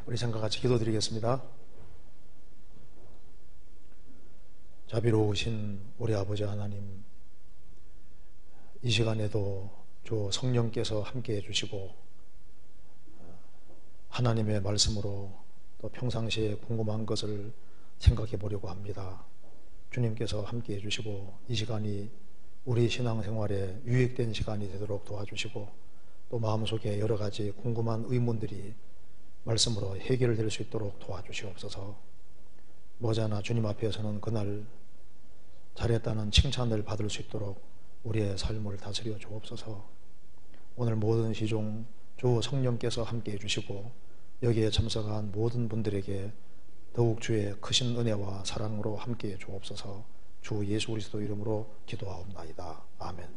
우리 잠깐 같이 기도드리겠습니다. 자비로우신 우리 아버지 하나님, 이 시간에도 주 성령께서 함께 해주시고 하나님의 말씀으로 또 평상시에 궁금한 것을 생각해 보려고 합니다. 주님께서 함께 해주시고 이 시간이 우리 신앙생활에 유익된 시간이 되도록 도와주시고 또 마음속에 여러 가지 궁금한 의문들이 말씀으로 해결될 수 있도록 도와주시옵소서. 머지않아 주님 앞에서는 그날 잘했다는 칭찬을 받을 수 있도록 우리의 삶을 다스려 주옵소서. 오늘 모든 시종 주 성령께서 함께 해주시고 여기에 참석한 모든 분들에게 더욱 주의 크신 은혜와 사랑으로 함께 해 주옵소서. 주 예수 그리스도 이름으로 기도하옵나이다. 아멘.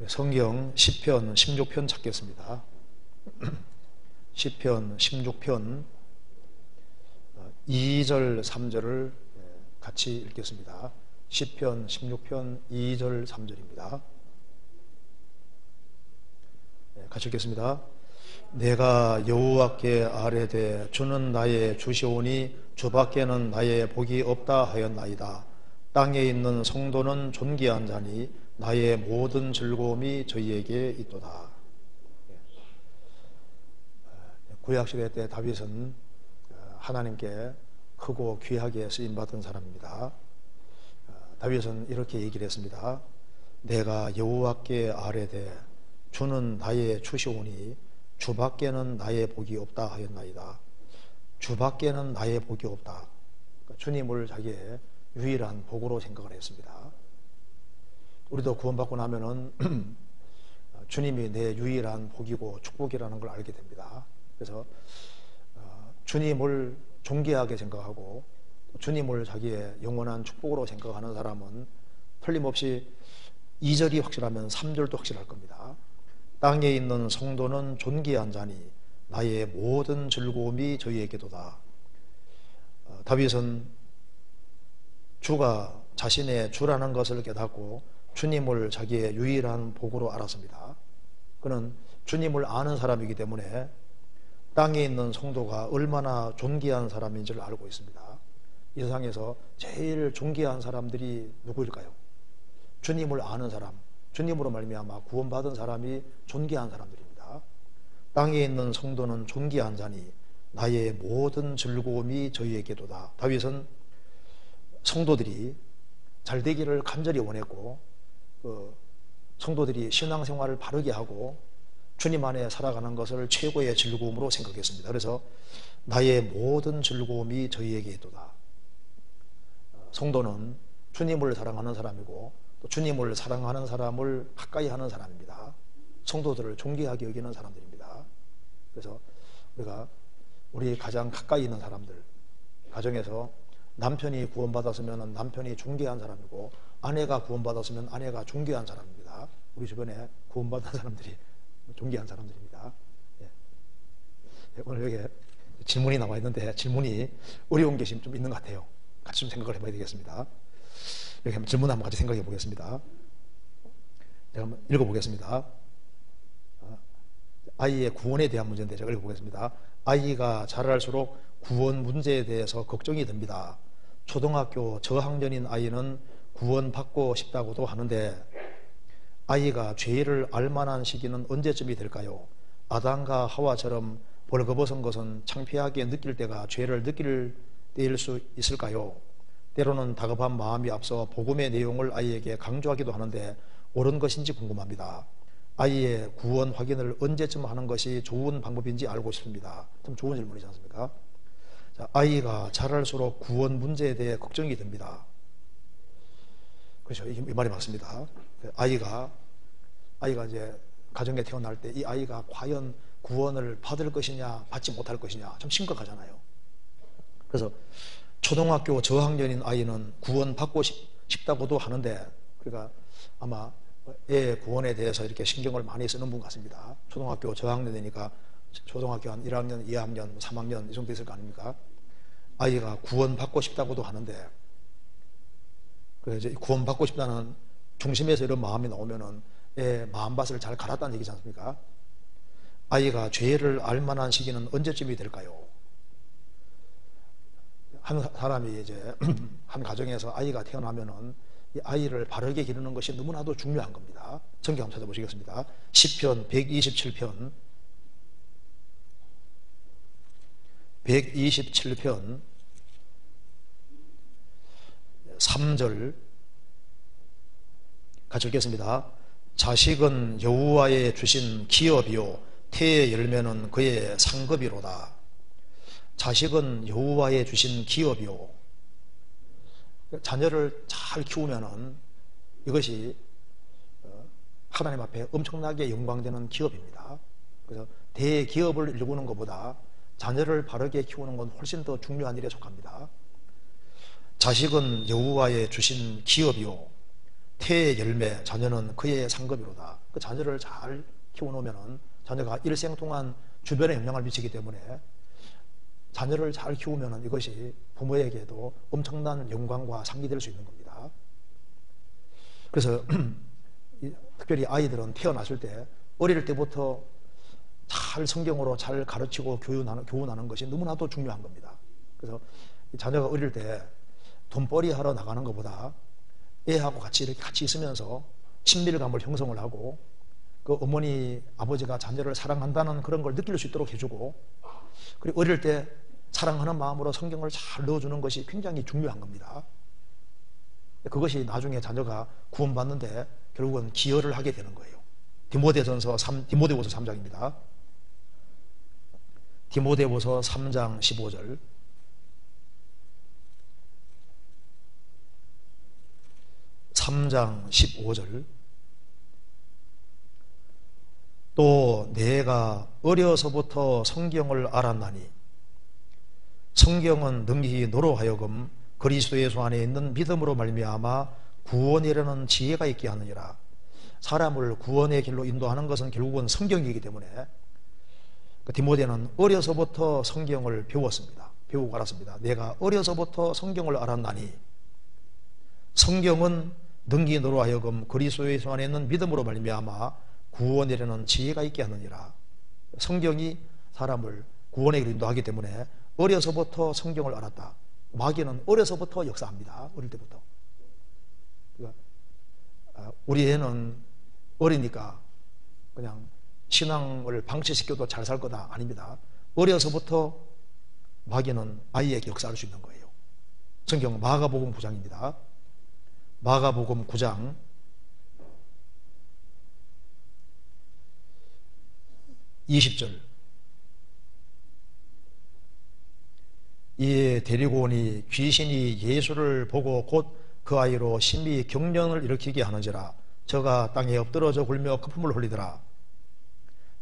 성경 시편 16편 찾겠습니다. 시편 16편 2절 3절을 같이 읽겠습니다. 시편 16편 2절 3절입니다. 같이 읽겠습니다. 내가 여호와께 아뢰되 주는 나의 주시오니 주밖에는 나의 복이 없다 하였나이다. 땅에 있는 성도는 존귀한 자니 나의 모든 즐거움이 저희에게 있도다. 구약시대 때 다윗은 하나님께 크고 귀하게 쓰임받은 사람입니다. 다윗은 이렇게 얘기를 했습니다. 내가 여호와께 아뢰되 주는 나의 주시오니 주밖에는 나의 복이 없다 하였나이다. 주밖에는 나의 복이 없다. 그러니까 주님을 자기의 유일한 복으로 생각을 했습니다. 우리도 구원받고 나면은 주님이 내 유일한 복이고 축복이라는 걸 알게 됩니다. 그래서 주님을 존귀하게 생각하고 주님을 자기의 영원한 축복으로 생각하는 사람은 틀림없이 2절이 확실하면 3절도 확실할 겁니다. 땅에 있는 성도는 존귀한 자니 나의 모든 즐거움이 저희에게도다. 다윗은 주가 자신의 주라는 것을 깨닫고 주님을 자기의 유일한 복으로 알았습니다. 그는 주님을 아는 사람이기 때문에 땅에 있는 성도가 얼마나 존귀한 사람인 줄 알고 있습니다. 이 세상에서 제일 존귀한 사람들이 누구일까요? 주님을 아는 사람, 주님으로 말미암아 구원받은 사람이 존귀한 사람들입니다. 땅에 있는 성도는 존귀한 자니 나의 모든 즐거움이 저희에게도다. 다윗은 성도들이 잘 되기를 간절히 원했고 성도들이 신앙생활을 바르게 하고 주님 안에 살아가는 것을 최고의 즐거움으로 생각했습니다. 그래서 나의 모든 즐거움이 저희에게 있도다. 성도는 주님을 사랑하는 사람이고 또 주님을 사랑하는 사람을 가까이 하는 사람입니다. 성도들을 존귀하게 여기는 사람들입니다. 그래서 우리 가장 가까이 있는 사람들, 가정에서 남편이 구원받았으면 남편이 존귀한 사람이고 아내가 구원받았으면 아내가 존귀한 사람입니다. 우리 주변에 구원받은 사람들이 존귀한 사람들입니다. 오늘 여기 질문이 나와 있는데 질문이 어려운 게 좀 있는 것 같아요. 같이 좀 생각을 해봐야 되겠습니다. 여기 한번 질문 한번 같이 생각해 보겠습니다. 제가 한번 읽어보겠습니다. 아이의 구원에 대한 문제인데 제가 읽어보겠습니다. 아이가 자랄수록 구원 문제에 대해서 걱정이 듭니다. 초등학교 저학년인 아이는 구원받고 싶다고도 하는데 아이가 죄를 알만한 시기는 언제쯤이 될까요? 아담과 하와처럼 벌거벗은 것은 창피하게 느낄 때가 죄를 느낄 때일 수 있을까요? 때로는 다급한 마음이 앞서 복음의 내용을 아이에게 강조하기도 하는데 옳은 것인지 궁금합니다. 아이의 구원 확인을 언제쯤 하는 것이 좋은 방법인지 알고 싶습니다. 참 좋은 질문이지 않습니까? 자, 아이가 자랄수록 구원 문제에 대해 걱정이 됩니다. 그렇죠. 이 말이 맞습니다. 아이가 이제 가정에 태어날 때 이 아이가 과연 구원을 받을 것이냐 받지 못할 것이냐 참 심각하잖아요. 그래서 초등학교 저학년인 아이는 구원받고 싶다고도 하는데 그러니까 아마 애 구원에 대해서 이렇게 신경을 많이 쓰는 분 같습니다. 초등학교 저학년이니까 초등학교 한 1학년, 2학년, 3학년 이 정도 있을 거 아닙니까? 아이가 구원받고 싶다고도 하는데 그래서 이제 구원받고 싶다는 중심에서 이런 마음이 나오면은 마음밭을 잘 갈았다는 얘기지 않습니까? 아이가 죄를 알 만한 시기는 언제쯤이 될까요? 한 사람이 이제 한 가정에서 아이가 태어나면은 이 아이를 바르게 기르는 것이 너무나도 중요한 겁니다. 성경 한번 찾아보시겠습니다. 시편 127편 3절 같이 읽겠습니다. 자식은 여호와의 주신 기업이요 태의 열매는 그의 상급이로다. 자식은 여호와의 주신 기업이요. 자녀를 잘 키우면은 이것이 하나님 앞에 엄청나게 영광되는 기업입니다. 그래서 대기업을 일구는 것보다 자녀를 바르게 키우는 건 훨씬 더 중요한 일에 속합니다. 자식은 여호와의 주신 기업이요 태의 열매 자녀는 그의 상급이로다. 그 자녀를 잘 키워놓으면 자녀가 일생 동안 주변에 영향을 미치기 때문에 자녀를 잘 키우면 이것이 부모에게도 엄청난 영광과 상이 될 수 있는 겁니다. 그래서 특별히 아이들은 태어났을 때 어릴 때부터 잘 성경으로 잘 가르치고 교훈하는 것이 너무나도 중요한 겁니다. 그래서 자녀가 어릴 때 돈벌이 하러 나가는 것보다 애하고 같이 이렇게 같이 있으면서 친밀감을 형성을 하고 그 어머니 아버지가 자녀를 사랑한다는 그런 걸 느낄 수 있도록 해주고 그리고 어릴 때 사랑하는 마음으로 성경을 잘 넣어주는 것이 굉장히 중요한 겁니다. 그것이 나중에 자녀가 구원받는데 결국은 기여를 하게 되는 거예요. 디모데후서 3장입니다. 디모데후서 3장 15절. 또 내가 어려서부터 성경을 알았나니 성경은 능히 너로 하여금 그리스도 예수 안에 있는 믿음으로 말미암아 구원이라는 지혜가 있게 하느니라. 사람을 구원의 길로 인도하는 것은 결국은 성경이기 때문에 디모데는 어려서부터 성경을 배웠습니다. 배우고 알았습니다. 내가 어려서부터 성경을 알았나니 성경은 능히 너로 하여금 그리스도 예수 안에 있는 믿음으로 말미암아 구원이라는 지혜가 있게 하느니라. 성경이 사람을 구원의 길로 인도하기 때문에 어려서부터 성경을 알았다. 마귀는 어려서부터 역사합니다. 어릴 때부터. 그러니까 우리 애는 어리니까 그냥 신앙을 방치시켜도 잘 살 거다. 아닙니다. 어려서부터 마귀는 아이에게 역사할 수 있는 거예요. 성경 마가복음 9장입니다. 마가복음 9장 20절. 이에 데리고 오니 귀신이 예수를 보고 곧 그 아이로 심히 경련을 일으키게 하는지라. 저가 땅에 엎드러져 굴며 거품을 흘리더라.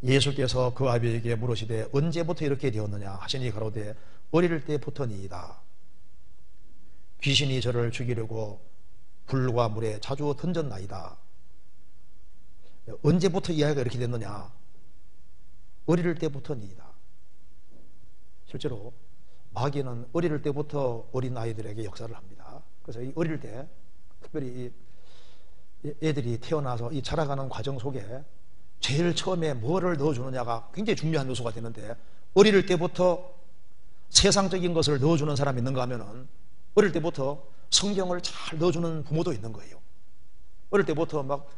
예수께서 그 아비에게 물으시되 언제부터 이렇게 되었느냐 하시니 가로되 어릴 때부터니이다. 귀신이 저를 죽이려고 불과 물에 자주 던졌나이다. 언제부터 이 아이가 이렇게 됐느냐? 어릴 때부터니이다. 실제로 마귀는 어릴 때부터 어린 아이들에게 역사를 합니다. 그래서 이 어릴 때 특별히 애들이 태어나서 이 자라가는 과정 속에 제일 처음에 뭐를 넣어주느냐가 굉장히 중요한 요소가 되는데 어릴 때부터 세상적인 것을 넣어주는 사람이 있는가 하면은 어릴 때부터 성경을 잘 넣어주는 부모도 있는 거예요. 어릴 때부터 막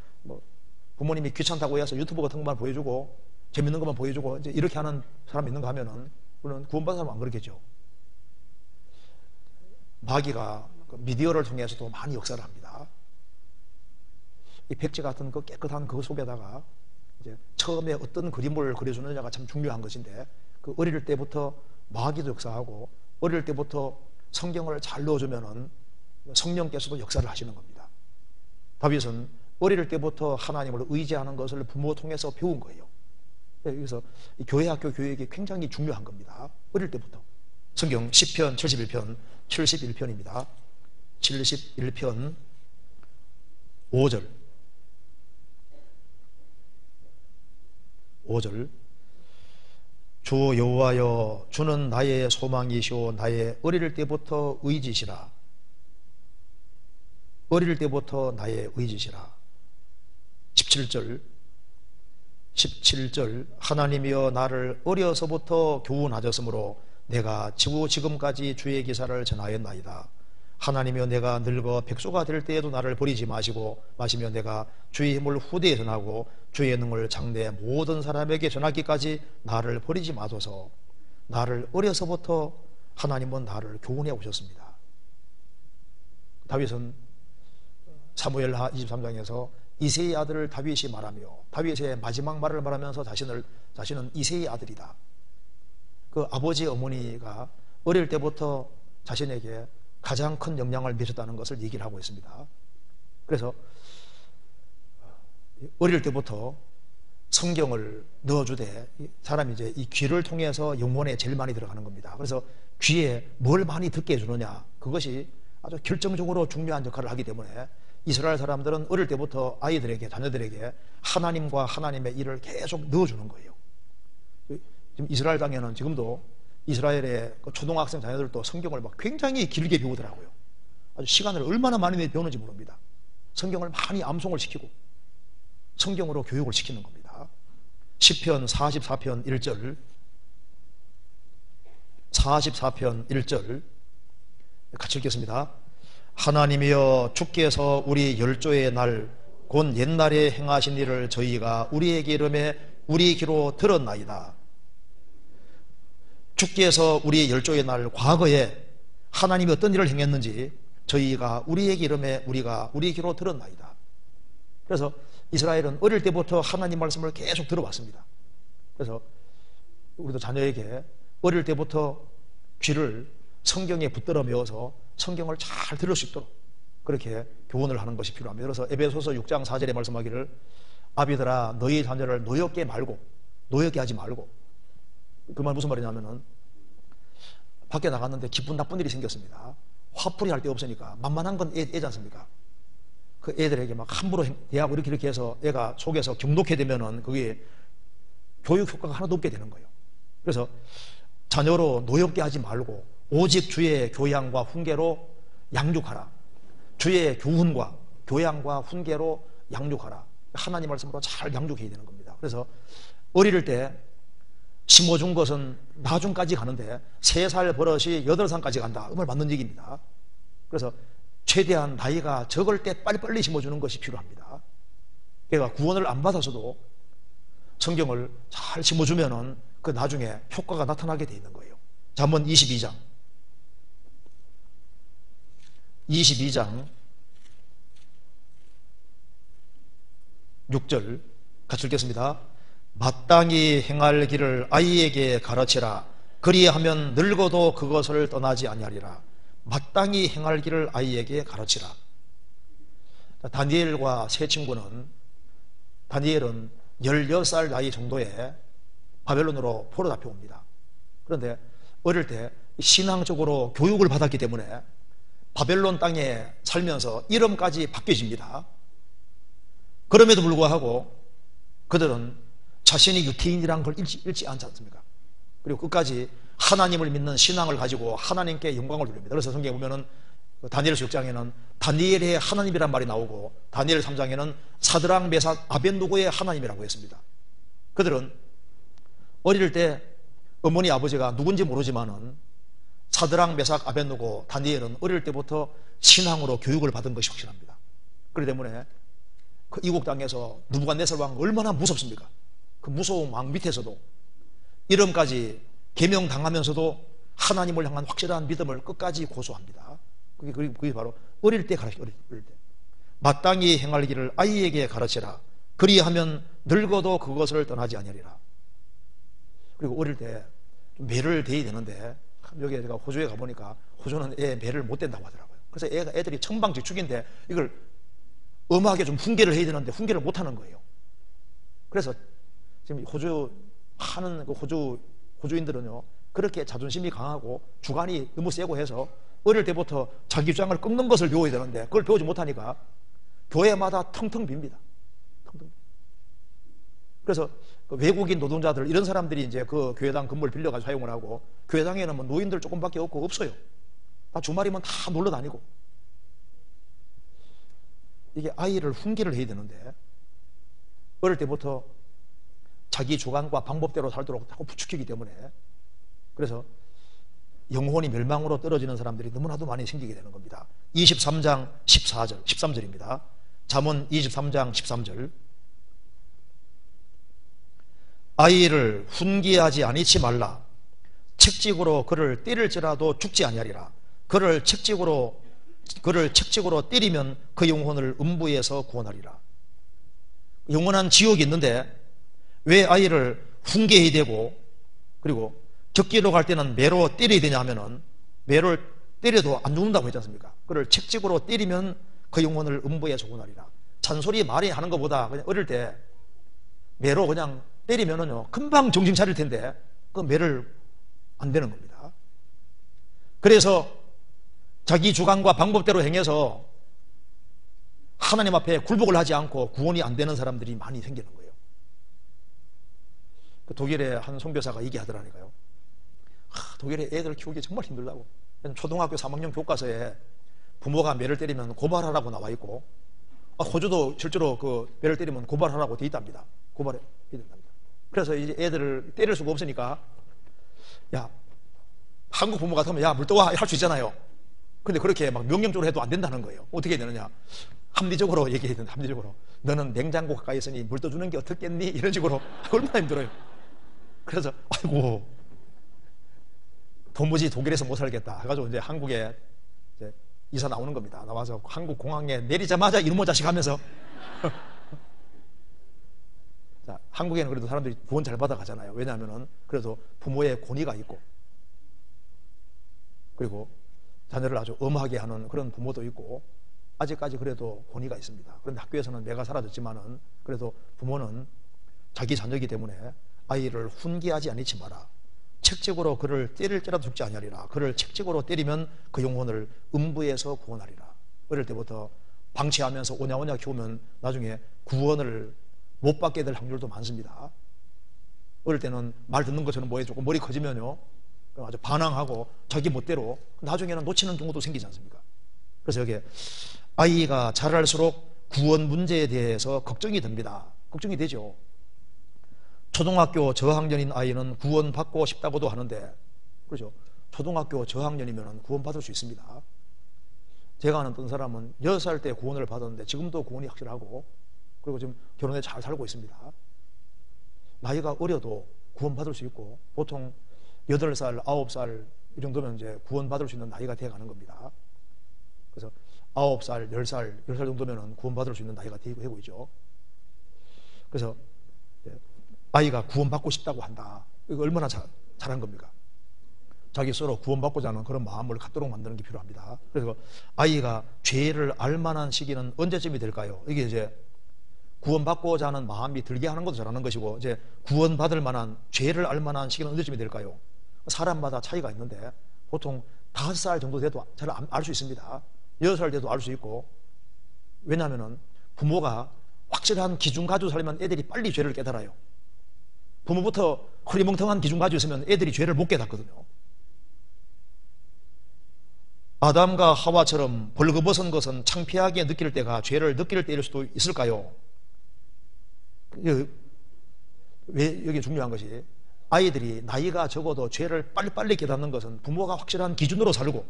부모님이 귀찮다고 해서 유튜브 같은 것만 보여주고 재밌는 것만 보여주고 이제 이렇게 하는 사람이 있는가 하면은 물론 구원받은 사람은 안 그러겠죠. 마귀가 미디어를 통해서도 많이 역사를 합니다. 이 백지 같은 그 깨끗한 그 속에다가 이제 처음에 어떤 그림을 그려주느냐가 참 중요한 것인데 그 어릴 때부터 마귀도 역사하고 어릴 때부터 성경을 잘 넣어주면은 성령께서도 역사를 하시는 겁니다. 다윗은 어릴 때부터 하나님을 의지하는 것을 부모 통해서 배운 거예요. 그래서 교회 학교 교육이 굉장히 중요한 겁니다. 어릴 때부터. 성경 시편 71편입니다. 71편 5절. 주 여호와여 주는 나의 소망이시오 나의 어릴 때부터 의지시라. 어릴 때부터 나의 의지시라. 17절. 17절 하나님이여 나를 어려서부터 교훈하셨으므로 내가 지금까지 주의 기사를 전하였나이다. 하나님이여 내가 늙어 백수가 될 때에도 나를 버리지 마시며 내가 주의 힘을 후대에 전하고 주의 능을 장래 모든 사람에게 전하기까지 나를 버리지 마소서. 나를 어려서부터 하나님은 나를 교훈해 오셨습니다. 다윗은 사무엘하 23장에서 이새의 아들 다윗이 말하며 다윗의 마지막 말을 말하면서 자신은 이새의 아들이다. 그 아버지 어머니가 어릴 때부터 자신에게 가장 큰 영향을 미쳤다는 것을 얘기를 하고 있습니다. 그래서 어릴 때부터 성경을 넣어주되 사람이 이제 이 귀를 통해서 영혼에 제일 많이 들어가는 겁니다. 그래서 귀에 뭘 많이 듣게 해주느냐, 그것이 아주 결정적으로 중요한 역할을 하기 때문에 이스라엘 사람들은 어릴 때부터 아이들에게, 자녀들에게 하나님과 하나님의 일을 계속 넣어주는 거예요. 지금 이스라엘 땅에는 지금도 이스라엘의 초등학생 자녀들도 성경을 막 굉장히 길게 배우더라고요. 아주 시간을 얼마나 많이 배우는지 모릅니다. 성경을 많이 암송을 시키고 성경으로 교육을 시키는 겁니다. 시편 44편 1절 44편 1절 같이 읽겠습니다. 하나님이여 주께서 우리 열조의 날 곧 옛날에 행하신 일을 저희가 우리에게 이름에 우리 귀로 들었나이다. 주께서 우리 열조의 날 과거에 하나님이 어떤 일을 행했는지 저희가 우리에게 이름에 우리가 우리 귀로 들었나이다. 그래서 이스라엘은 어릴 때부터 하나님 말씀을 계속 들어왔습니다. 그래서 우리도 자녀에게 어릴 때부터 귀를 성경에 붙들어 메워서 성경을 잘 들을 수 있도록 그렇게 교훈을 하는 것이 필요합니다. 그래서 에베소서 6장 4절에 말씀하기를 아비들아 너희 자녀를 노엽게 하지 말고, 그 말 무슨 말이냐면은 밖에 나갔는데 기분 나쁜 일이 생겼습니다. 화풀이 할 데 없으니까 만만한 건 애지 않습니까? 그 애들에게 막 함부로 대하고 이렇게 해서 애가 속에서 경독해 되면은 그게 교육 효과가 하나도 없게 되는 거예요. 그래서 자녀로 노엽게 하지 말고 오직 주의 교양과 훈계로 양육하라. 주의 교훈과 교양과 훈계로 양육하라. 하나님 말씀으로 잘 양육해야 되는 겁니다. 그래서 어릴 때 심어준 것은 나중까지 가는데 3살 버릇이 8살까지 간다. 그 말 맞는 얘기입니다. 그래서 최대한 나이가 적을 때 빨리빨리 심어주는 것이 필요합니다. 그러니까 구원을 안 받아서도 성경을 잘 심어주면은 그 나중에 효과가 나타나게 돼 있는 거예요. 잠언 22장 6절 같이 읽겠습니다. 마땅히 행할 길을 아이에게 가르치라. 그리하면 늙어도 그것을 떠나지 아니하리라. 마땅히 행할 길을 아이에게 가르치라. 다니엘과 세 친구는, 다니엘은 16살 나이 정도에 바벨론으로 포로 잡혀옵니다. 그런데 어릴 때 신앙적으로 교육을 받았기 때문에 바벨론 땅에 살면서 이름까지 바뀌어집니다. 그럼에도 불구하고 그들은 자신이 유태인이라는 걸 잃지 않지 않습니까? 그리고 끝까지 하나님을 믿는 신앙을 가지고 하나님께 영광을 돌립니다. 그래서 성경에 보면은 다니엘서 6장에는 다니엘의 하나님이란 말이 나오고 다니엘 3장에는 사드락 메삭 아벳느고의 하나님이라고 했습니다. 그들은 어릴 때 어머니 아버지가 누군지 모르지만은 사드락 메삭 아벳느고 다니엘은 어릴 때부터 신앙으로 교육을 받은 것이 확실합니다. 그렇기 때문에 그 이국 땅에서 느부갓네살 왕 얼마나 무섭습니까? 그 무서운 왕 밑에서도 이름까지 계명당하면서도 하나님을 향한 확실한 믿음을 끝까지 고수합니다. 그게 바로 어릴 때 가르쳐, 어릴 때. 마땅히 행할 길을 아이에게 가르치라. 그리하면 늙어도 그것을 떠나지 아니하리라. 그리고 어릴 때 좀 매를 대야 되는데, 여기 제가 호주에 가보니까 호주는 애 매를 못 댄다고 하더라고요. 그래서 애들이 천방지축인데 이걸 엄하게 좀 훈계를 해야 되는데 훈계를 못 하는 거예요. 그래서 지금 호주 하는 그 호주인들은요, 그렇게 자존심이 강하고 주관이 너무 세고 해서 어릴 때부터 자기 주장을 꺾는 것을 배워야 되는데 그걸 배우지 못하니까 교회마다 텅텅 빕니다. 텅텅. 그래서 그 외국인 노동자들 이런 사람들이 이제 그 교회당 건물 빌려가지고 사용을 하고, 교회당에는 뭐 노인들 조금밖에 없어요. 다 주말이면 다 놀러 다니고. 이게 아이를 훈계를 해야 되는데 어릴 때부터 자기 주관과 방법대로 살도록 자꾸 부추기기 때문에, 그래서 영혼이 멸망으로 떨어지는 사람들이 너무나도 많이 생기게 되는 겁니다. 23장 14절, 13절입니다. 잠언 23장 13절. 아이를 훈계하지 아니치 말라. 책찍으로 그를 때릴지라도 죽지 아니하리라. 그를 책찍으로 때리면 그 영혼을 음부에서 구원하리라. 영원한 지옥이 있는데 왜 아이를 훈계해야 되고, 그리고 적기로 갈 때는 매로 때려야 되냐 하면은, 매를 때려도 안 죽는다고 했지 않습니까? 그를 책찍으로 때리면 그 영혼을 음부에서 구원하리라. 잔소리 많이 하는 것보다 그냥 어릴 때 매로 그냥 때리면은요 금방 정신 차릴 텐데 그 매를 안 되는 겁니다. 그래서 자기 주관과 방법대로 행해서 하나님 앞에 굴복을 하지 않고 구원이 안 되는 사람들이 많이 생기는 거예요. 그 독일의 한 선교사가 얘기하더라니까요. 독일의 애들 키우기 정말 힘들다고. 초등학교 3학년 교과서에 부모가 매를 때리면 고발하라고 나와 있고, 호주도 실제로 그 매를 때리면 고발하라고 돼 있답니다. 고발해야 된답니다. 그래서 이제 애들을 때릴 수가 없으니까, 야, 한국 부모 같으면 야, 물 떠와 할 수 있잖아요. 근데 그렇게 막 명령적으로 해도 안 된다는 거예요. 어떻게 해야 되느냐? 합리적으로 얘기해야 된다. 합리적으로. 너는 냉장고 가까이 있으니 물 떠주는 게 어떻겠니? 이런 식으로. 얼마나 힘들어요. 그래서 아이고, 도무지 독일에서 못 살겠다 해가지고 이제 한국에 이제 이사 나오는 겁니다. 나와서 한국 공항에 내리자마자 이놈의 자식 하면서 자, 한국에는 그래도 사람들이 구원 잘 받아가잖아요. 왜냐하면은 그래도 부모의 권위가 있고, 그리고 자녀를 아주 엄하게 하는 그런 부모도 있고, 아직까지 그래도 권위가 있습니다. 그런데 학교에서는 매가 사라졌지만은 그래도 부모는 자기 자녀이기 때문에 아이를 훈계하지 아니치 마라. 책찍으로 그를 때릴지라도 죽지 아니하리라. 그를 책찍으로 때리면 그 영혼을 음부에서 구원하리라. 어릴 때부터 방치하면서 오냐오냐 키우면 나중에 구원을 못 받게 될 확률도 많습니다. 어릴 때는 말 듣는 것처럼 뭐에 조금 머리 커지면요 아주 반항하고 자기 멋대로, 나중에는 놓치는 경우도 생기지 않습니까? 그래서 여기에 아이가 자랄수록 구원 문제에 대해서 걱정이 됩니다. 걱정이 되죠. 초등학교 저학년인 아이는 구원받고 싶다고도 하는데, 그렇죠? 초등학교 저학년이면 구원받을 수 있습니다. 제가 아는 어떤 사람은 6살 때 구원을 받았는데 지금도 구원이 확실하고, 그리고 지금 결혼해 잘 살고 있습니다. 나이가 어려도 구원받을 수 있고, 보통 8살, 9살 이 정도면 이제 구원받을 수 있는 나이가 되어 가는 겁니다. 그래서 9살, 10살 정도면 구원받을 수 있는 나이가 되고 있죠. 그래서 아이가 구원받고 싶다고 한다. 이거 얼마나 잘한 겁니까? 자기 스스로 구원받고자 하는 그런 마음을 갖도록 만드는 게 필요합니다. 그래서 아이가 죄를 알만한 시기는 언제쯤이 될까요? 이게 이제 구원받고자 하는 마음이 들게 하는 것도 잘하는 것이고, 이제 구원받을 만한, 죄를 알만한 시기는 언제쯤이 될까요? 사람마다 차이가 있는데 보통 5살 정도 돼도 잘 알 수 있습니다. 6살 돼도 알 수 있고, 왜냐하면 부모가 확실한 기준 가지고 살면 애들이 빨리 죄를 깨달아요. 부모부터 흐리멍텅한 기준 가지고 있으면 애들이 죄를 못 깨닫거든요. 아담과 하와처럼 벌거벗은 것은 창피하게 느낄 때가 죄를 느낄 때일 수도 있을까요? 왜 여기 중요한 것이, 아이들이 나이가 적어도 죄를 빨리빨리 깨닫는 것은 부모가 확실한 기준으로 살고,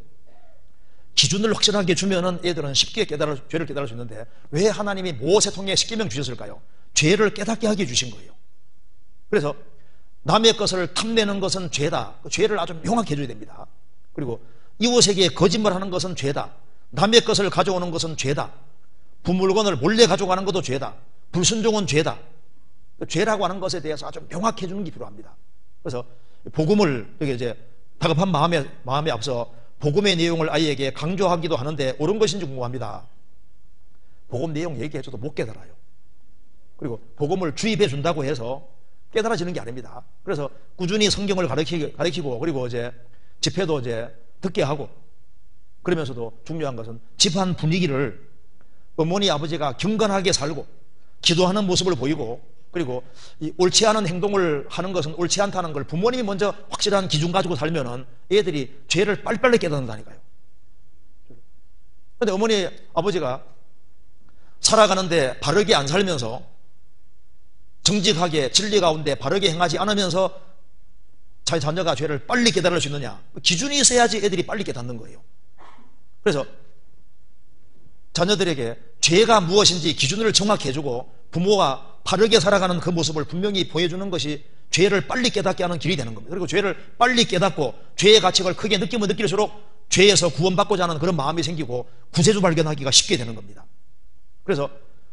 기준을 확실하게 주면은 애들은 쉽게 죄를 깨달을 수 있는데, 왜 하나님이 모세통에 십계명 주셨을까요? 죄를 깨닫게 하게 주신 거예요. 그래서 남의 것을 탐내는 것은 죄다. 죄를 아주 명확히 해줘야 됩니다. 그리고 이웃에게 거짓말하는 것은 죄다. 남의 것을 가져오는 것은 죄다. 부물건을 몰래 가져가는 것도 죄다. 불순종은 죄다. 죄라고 하는 것에 대해서 아주 명확히 해주는 게 필요합니다. 그래서 복음을 여기 이제 다급한 마음에 앞서 복음의 내용을 아이에게 강조하기도 하는데 옳은 것인지 궁금합니다. 복음 내용 얘기해줘도 못 깨달아요. 그리고 복음을 주입해 준다고 해서 깨달아지는 게 아닙니다. 그래서 꾸준히 성경을 가르치고, 그리고 이제 집회도 이제 듣게 하고, 그러면서도 중요한 것은 집안 분위기를 어머니 아버지가 경건하게 살고 기도하는 모습을 보이고, 그리고 이 옳지 않은 행동을 하는 것은 옳지 않다는 걸 부모님이 먼저 확실한 기준 가지고 살면은 애들이 죄를 빨리빨리 깨닫는다니까요. 그런데 어머니 아버지가 살아가는데 바르게 안 살면서 정직하게 진리 가운데 바르게 행하지 않으면서 자녀가 죄를 빨리 깨달을 수 있느냐? 기준이 있어야지 애들이 빨리 깨닫는 거예요. 그래서 자녀들에게 죄가 무엇인지 기준을 정확히 해주고 부모가 바르게 살아가는 그 모습을 분명히 보여주는 것이 죄를 빨리 깨닫게 하는 길이 되는 겁니다. 그리고 죄를 빨리 깨닫고 죄의 가책을 크게 느끼면 느낄수록 죄에서 구원받고자 하는 그런 마음이 생기고 구세주 발견하기가 쉽게 되는 겁니다. 그래서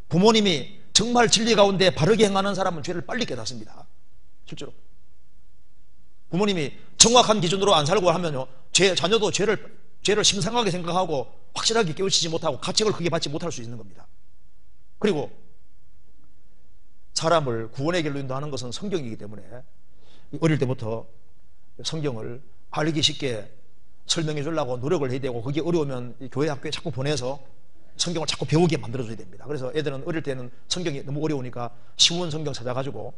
부모님이 정말 진리 가운데 바르게 행하는 사람은 죄를 빨리 깨닫습니다. 실제로 부모님이 정확한 기준으로 안 살고 하면요, 자녀도 죄를 심상하게 생각하고 확실하게 깨우치지 못하고 가책을 크게 받지 못할 수 있는 겁니다. 그리고 사람을 구원의 길로 인도하는 것은 성경이기 때문에 어릴 때부터 성경을 알기 쉽게 설명해 주려고 노력을 해야 되고, 그게 어려우면 교회 학교에 자꾸 보내서 성경을 자꾸 배우게 만들어줘야 됩니다. 그래서 애들은 어릴 때는 성경이 너무 어려우니까 쉬운 성경 찾아가지고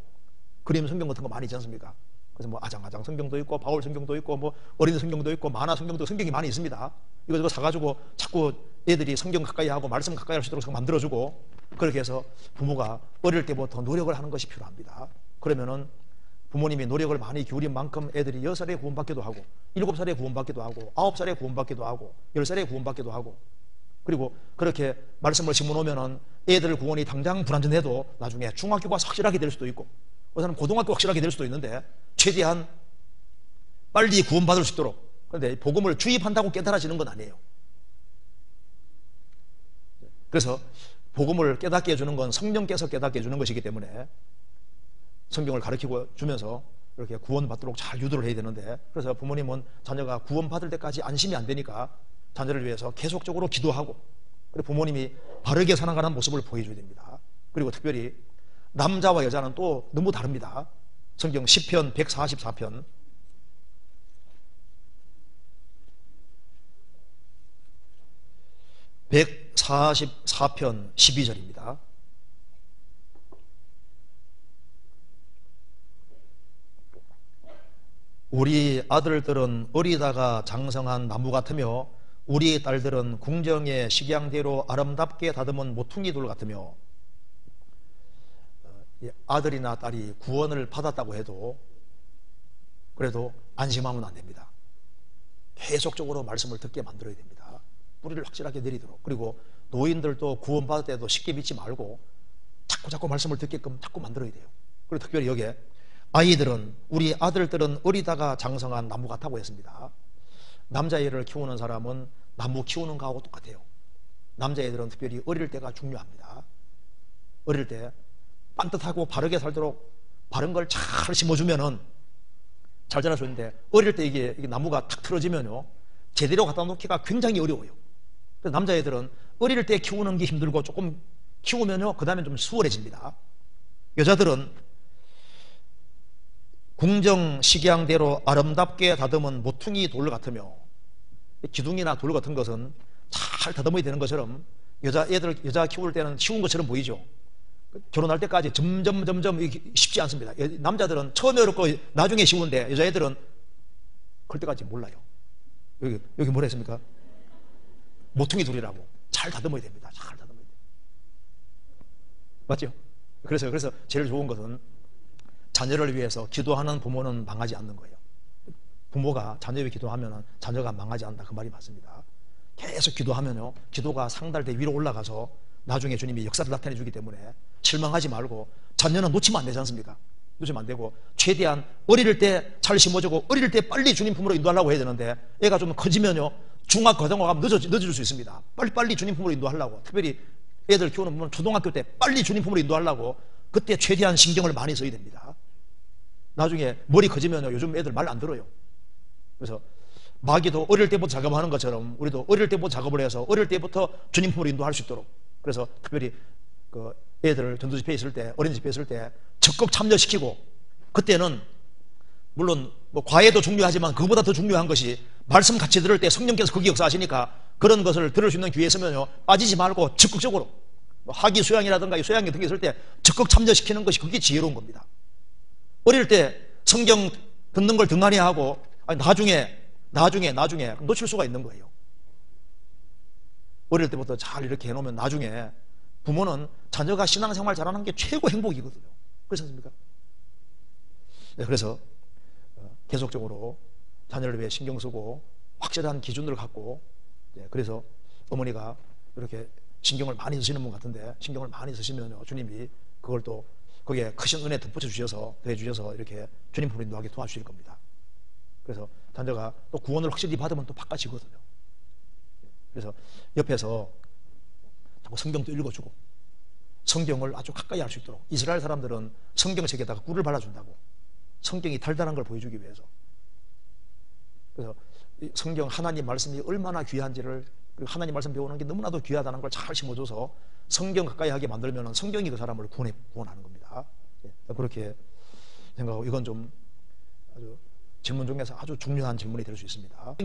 그림 성경 같은 거 많이 있지 않습니까? 그래서 뭐 아장아장 성경도 있고 바울 성경도 있고 뭐 어린이 성경도 있고 만화 성경도 성경이 많이 있습니다. 이거 사가지고 자꾸 애들이 성경 가까이 하고 말씀 가까이 할 수 있도록 만들어주고, 그렇게 해서 부모가 어릴 때부터 노력을 하는 것이 필요합니다. 그러면은 부모님이 노력을 많이 기울인 만큼 애들이 6살에 구원받기도 하고 7살에 구원받기도 하고 9살에 구원받기도 하고 10살에 구원받기도 하고, 그리고 그렇게 말씀을 심어놓으면은 애들 구원이 당장 불완전해도 나중에 중학교가 확실하게 될 수도 있고 어느 고등학교 확실하게 될 수도 있는데, 최대한 빨리 구원받을 수 있도록. 그런데 복음을 주입한다고 깨달아지는 건 아니에요. 그래서 복음을 깨닫게 해주는 건 성령께서 깨닫게 해주는 것이기 때문에 성경을 가르치고 주면서 이렇게 구원받도록 잘 유도를 해야 되는데, 그래서 부모님은 자녀가 구원받을 때까지 안심이 안 되니까 자녀를 위해서 계속적으로 기도하고, 그리고 부모님이 바르게 살아가는 모습을 보여줘야 됩니다. 그리고 특별히 남자와 여자는 또 너무 다릅니다. 성경 시편 144편 144편 12절입니다. 우리 아들들은 어리다가 장성한 나무 같으며 우리 딸들은 궁정의 식양대로 아름답게 다듬은 모퉁이돌 같으며. 아들이나 딸이 구원을 받았다고 해도 그래도 안심하면 안 됩니다. 계속적으로 말씀을 듣게 만들어야 됩니다. 뿌리를 확실하게 내리도록. 그리고 노인들도 구원받을 때도 쉽게 믿지 말고 자꾸 말씀을 듣게끔 자꾸 만들어야 돼요. 그리고 특별히 여기에 아이들은, 우리 아들들은 어리다가 장성한 나무 같다고 했습니다. 남자애를 키우는 사람은 나무 키우는 거하고 똑같아요. 남자애들은 특별히 어릴 때가 중요합니다. 어릴 때 반듯하고 바르게 살도록 바른 걸 잘 심어주면은 잘 자랄 수 있는데, 어릴 때 이게 나무가 탁 틀어지면요 제대로 갖다 놓기가 굉장히 어려워요. 그래서 남자애들은 어릴 때 키우는 게 힘들고 조금 키우면요 그 다음에 좀 수월해집니다. 여자들은 궁정 식양대로 아름답게 다듬은 모퉁이 돌 같으며, 기둥이나 돌 같은 것은 잘 다듬어야 되는 것처럼 여자 키울 때는 쉬운 것처럼 보이죠. 결혼할 때까지 점점 쉽지 않습니다. 남자들은 처음에 어렵고 나중에 쉬운데 여자애들은 그럴 때까지 몰라요. 여기 뭐라 했습니까? 모퉁이 돌이라고. 잘 다듬어야 됩니다. 잘 다듬어야 돼요. 맞죠? 그래서 제일 좋은 것은 자녀를 위해서 기도하는 부모는 망하지 않는 거예요. 부모가 자녀 위해 기도하면 자녀가 망하지 않는다, 그 말이 맞습니다. 계속 기도하면요 기도가 상달돼 위로 올라가서 나중에 주님이 역사를 나타내 주기 때문에 실망하지 말고, 자녀는 놓치면 안 되지 않습니까? 놓치면 안 되고 최대한 어릴 때 잘 심어주고 어릴 때 빨리 주님 품으로 인도하려고 해야 되는데, 애가 좀 커지면요 중학 고등학교 가면 늦어질 수 있습니다. 빨리 주님 품으로 인도하려고, 특별히 애들 키우는 부모는 초등학교 때 빨리 주님 품으로 인도하려고 그때 최대한 신경을 많이 써야 됩니다. 나중에 머리 커지면요 요즘 애들 말 안 들어요. 그래서 마귀도 어릴 때부터 작업하는 것처럼 우리도 어릴 때부터 작업을 해서 어릴 때부터 주님 품으로 인도할 수 있도록, 그래서 특별히 그 애들을 전도 집회에 있을 때, 어린이 집회에 있을 때 적극 참여시키고, 그때는 물론 뭐 과외도 중요하지만 그거보다 더 중요한 것이 말씀 같이 들을 때 성령께서 거기 역사하시니까 그런 것을 들을 수 있는 기회에 있으면요 빠지지 말고 적극적으로 뭐 학위 수양이라든가 수양 같은 게 있을 때 적극 참여시키는 것이 그게 지혜로운 겁니다. 어릴 때 성경 듣는 걸 등한히 하고 나중에 놓칠 수가 있는 거예요. 어릴 때부터 잘 이렇게 해놓으면 나중에 부모는 자녀가 신앙생활 잘하는 게 최고 행복이거든요. 그렇지 않습니까? 네, 그래서 계속적으로 자녀를 위해 신경 쓰고 확실한 기준들을 갖고, 그래서 어머니가 이렇게 신경을 많이 쓰시는 분 같은데, 신경을 많이 쓰시면요, 주님이 그걸 또 거기에 크신 은혜 덧붙여 주셔서, 더해 주셔서 이렇게 주님 품에 인도하게 도와주실 겁니다. 그래서 자녀가 또 구원을 확실히 받으면 또 바꿔지거든요. 그래서 옆에서 자꾸 성경도 읽어주고 성경을 아주 가까이 할 수 있도록, 이스라엘 사람들은 성경책에다가 꿀을 발라준다고, 성경이 달달한 걸 보여주기 위해서. 그래서 성경 하나님 말씀이 얼마나 귀한지를, 하나님 말씀 배우는 게 너무나도 귀하다는 걸 잘 심어줘서 성경 가까이 하게 만들면 성경이 그 사람을 구원하는 겁니다. 그렇게 생각하고, 이건 좀 아주 질문 중에서 아주 중요한 질문이 될 수 있습니다.